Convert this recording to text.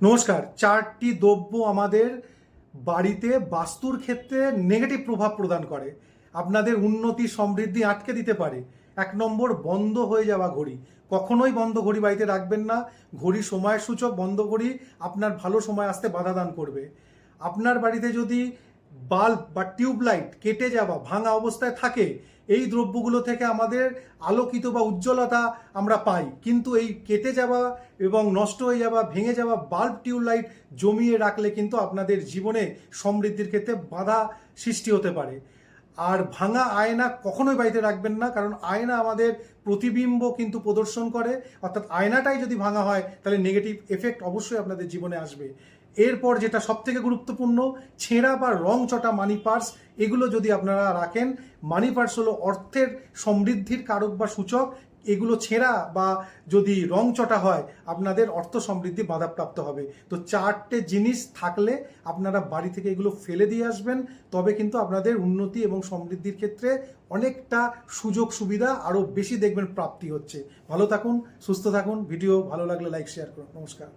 নমস্কার। চারটি দ্রব্য আমাদের বাড়িতে বাস্তুর ক্ষেত্রে নেগেটিভ প্রভাব প্রদান করে, আপনাদের উন্নতি সমৃদ্ধি আটকে দিতে পারে। 1 নম্বর, বন্ধ হয়ে যাওয়া ঘড়ি। কখনোই বন্ধ ঘড়ি বাড়িতে রাখবেন না। ঘড়ি সময় সূচক, বন্ধ ঘড়ি আপনার ভালো সময় আসতে বাধা দান করবে। আপনার বাড়িতে যদি বাল্ব বা টিউবলাইট কেটে যাওয়া ভাঙা অবস্থায় থাকে, এই দ্রব্যগুলো থেকে আমাদের আলোকিত বা উজ্জ্বলতা আমরা পাই, কিন্তু এই কেটে যাওয়া এবং নষ্ট হয়ে যাওয়া ভেঙে যাওয়া বাল্ব টিউবলাইট জমিয়ে রাখলে কিন্তু আপনাদের জীবনে সমৃদ্ধির ক্ষেত্রে বাধা সৃষ্টি হতে পারে। আর ভাঙা আয়না কখনোই বাড়িতে রাখবেন না, কারণ আয়না আমাদের প্রতিবিম্ব কিন্তু প্রদর্শন করে, অর্থাৎ আয়নাটাই যদি ভাঙা হয় তাহলে নেগেটিভ এফেক্ট অবশ্যই আপনাদের জীবনে আসবে। এরপর যেটা সবথেকে গুরুত্বপূর্ণ, ছেঁড়া বা রং চটা মানি পার্স, এগুলো যদি আপনারা রাখেন, মানি পার্স হলো অর্থের সমৃদ্ধির কারক বা সূচক। এগুলো ছেঁড়া বা যদি রং চটা হয় আপনাদের অর্থ সমৃদ্ধি বাধাপ্রাপ্ত হবে। তো 4টে জিনিস থাকলে আপনারা বাড়ি থেকে এগুলো ফেলে দিয়ে আসবেন, তবে কিন্তু আপনাদের উন্নতি এবং সমৃদ্ধির ক্ষেত্রে অনেকটা সুযোগ সুবিধা আরও বেশি দেখবেন প্রাপ্তি হচ্ছে। ভালো থাকুন, সুস্থ থাকুন। ভিডিও ভালো লাগলে লাইক শেয়ার করুন। নমস্কার।